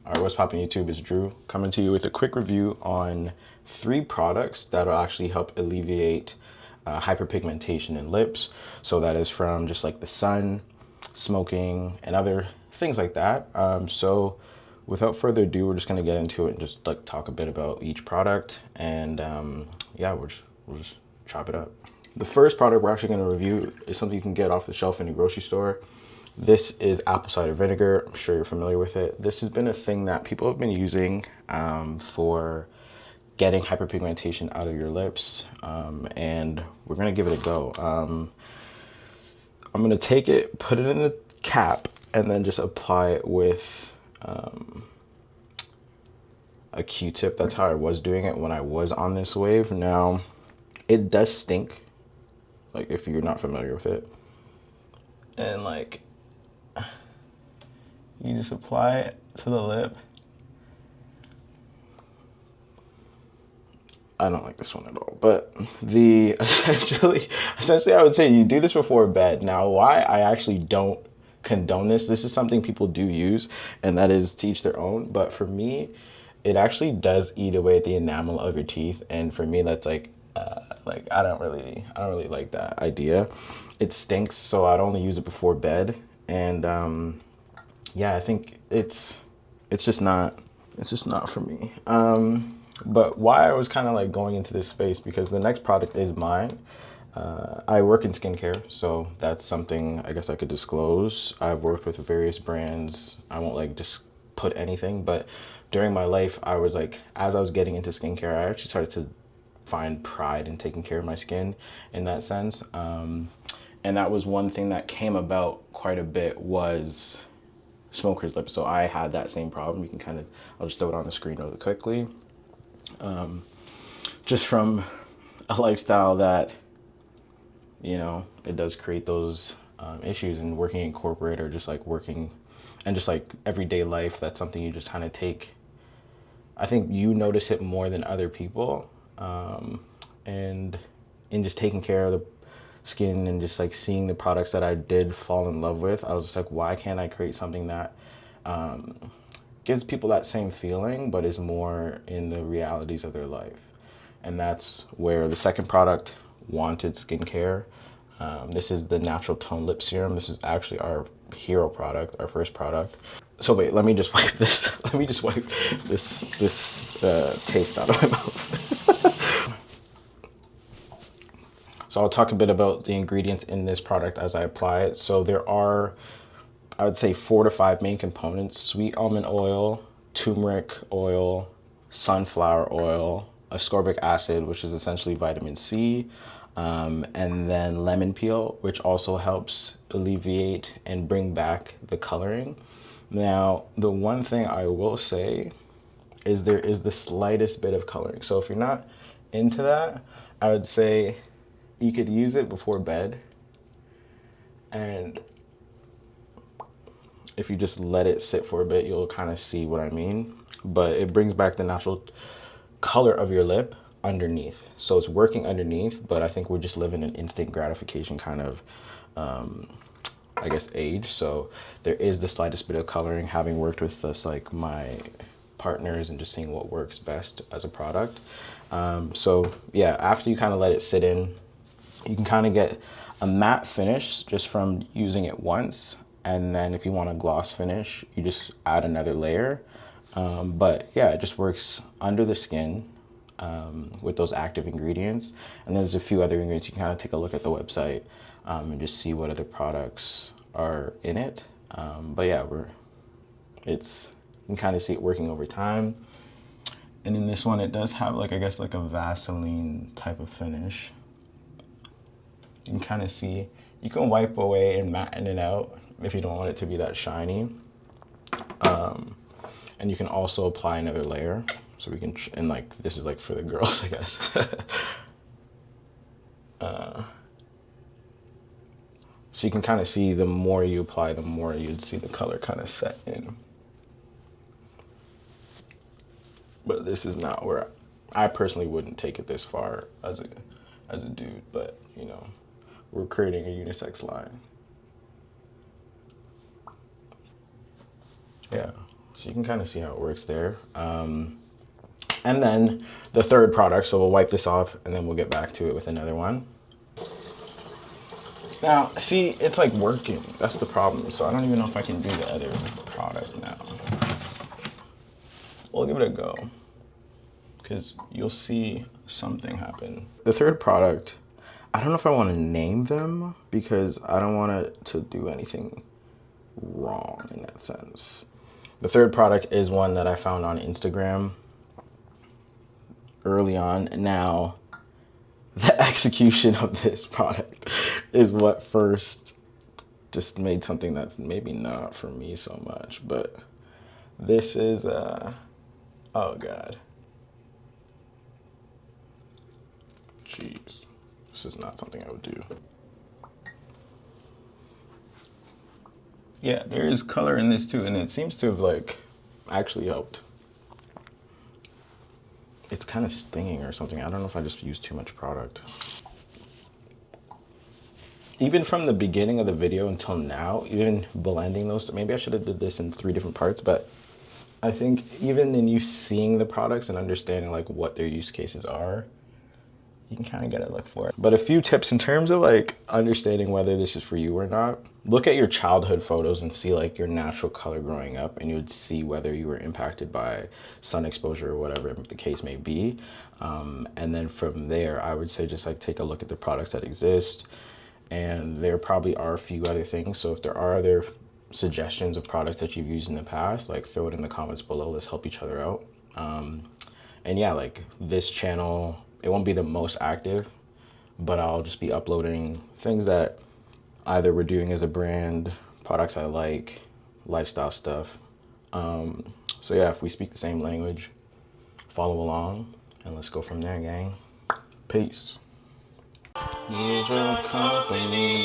Alright, what's poppin' YouTube? It's Drew coming to you with a quick review on 3 products that'll actually help alleviate hyperpigmentation in lips. So that is from just like the sun, smoking, and other things like that. So without further ado, we're just gonna get into it and just like talk a bit about each product, and yeah, we'll just chop it up. The first product we're actually gonna review is something you can get off the shelf in a grocery store. This is apple cider vinegar. I'm sure you're familiar with it. This has been a thing that people have been using for getting hyperpigmentation out of your lips, and we're gonna give it a go. I'm gonna take it, put it in the cap, and then just apply it with a Q-tip. That's how I was doing it when I was on this wave. Now, it does stink, like if you're not familiar with it. And like, you just apply it to the lip. I don't like this one at all, but essentially I would say you do this before bed. Now, why I actually don't condone this is something people do use, and that is to each their own. But for me, it actually does eat away at the enamel of your teeth, and for me, that's like I don't really like that idea. It stinks, so I'd only use it before bed, and yeah, I think it's just not for me. But why I was kind of like going into this space, because the next product is mine. I work in skincare, so that's something I guess I could disclose. I've worked with various brands. I won't like just put anything, but during my life, I was like, as I was getting into skincare, I actually started to find pride in taking care of my skin in that sense. And that was one thing that came about quite a bit, was smoker's lip. So I had that same problem. You can kind of, I'll just throw it on the screen really quickly. Just from a lifestyle that, you know, it does create those issues, and working in corporate, or just like working and just like everyday life, that's something you just kind of take. I think you notice it more than other people. And in just taking care of the skin and just like seeing the products that I did fall in love with, I was just like, why can't I create something that gives people that same feeling, but is more in the realities of their life? And that's where the second product, Wanted Skincare. This is the Natural Tone Lip Serum. This is actually our hero product, our first product. So wait, let me just wipe this. Let me just wipe this taste out of my mouth. So I'll talk a bit about the ingredients in this product as I apply it. So there are, I would say, 4 to 5 main components: sweet almond oil, turmeric oil, sunflower oil, ascorbic acid, which is essentially vitamin C, and then lemon peel, which also helps alleviate and bring back the coloring. Now, the one thing I will say is there is the slightest bit of coloring. So if you're not into that, I would say you could use it before bed, and if you just let it sit for a bit, you'll kind of see what I mean. But it brings back the natural color of your lip underneath. So it's working underneath, but I think we're just living in instant gratification kind of, I guess, age. So there is the slightest bit of coloring, having worked with this, like my partners, and just seeing what works best as a product. So yeah, after you kind of let it sit in, you can kind of get a matte finish just from using it once. And then if you want a gloss finish, you just add another layer. But yeah, it just works under the skin with those active ingredients. And there's a few other ingredients. You can kind of take a look at the website and just see what other products are in it. But yeah, you can kind of see it working over time. And in this one, it does have like, I guess, like a Vaseline type of finish. You can kind of see, you can wipe away and matten it out if you don't want it to be that shiny. And you can also apply another layer. So we can, and like, this is like for the girls, I guess. So you can kind of see, the more you apply, the more you'd see the color kind of set in. But this is not where I personally wouldn't take it this far as a dude, but you know, we're creating a unisex line. Yeah, So you can kind of see how it works there. And then the third product, so we'll wipe this off and then we'll get back to it with another one. Now, see, it's like working. That's the problem. So I don't even know if I can do the other product now. We'll give it a go because you'll see something happen. The third product, I don't know if I want to name them because I don't want it to do anything wrong in that sense. The third product is one that I found on Instagram early on. Now, the execution of this product is what first just made something that's maybe not for me so much, but this is, oh God. Jeez, this is not something I would do. Yeah, there is color in this too, and it seems to have like actually helped. It's kind of stinging or something. I don't know if I just used too much product. Even from the beginning of the video until now, even blending those, maybe I should have did this in 3 different parts, but I think even in you seeing the products and understanding like what their use cases are, you can kind of get a look for it. But a few tips in terms of like understanding whether this is for you or not. Look at your childhood photos and see like your natural color growing up, and you would see whether you were impacted by sun exposure or whatever the case may be. And then from there, I would say just like take a look at the products that exist. And there probably are a few other things. So if there are other suggestions of products that you've used in the past, like throw it in the comments below. Let's help each other out. And yeah, like this channel, it won't be the most active, but I'll just be uploading things that either we're doing as a brand, products I like, lifestyle stuff. So yeah, if we speak the same language, follow along and let's go from there, gang. Peace. Here's your company.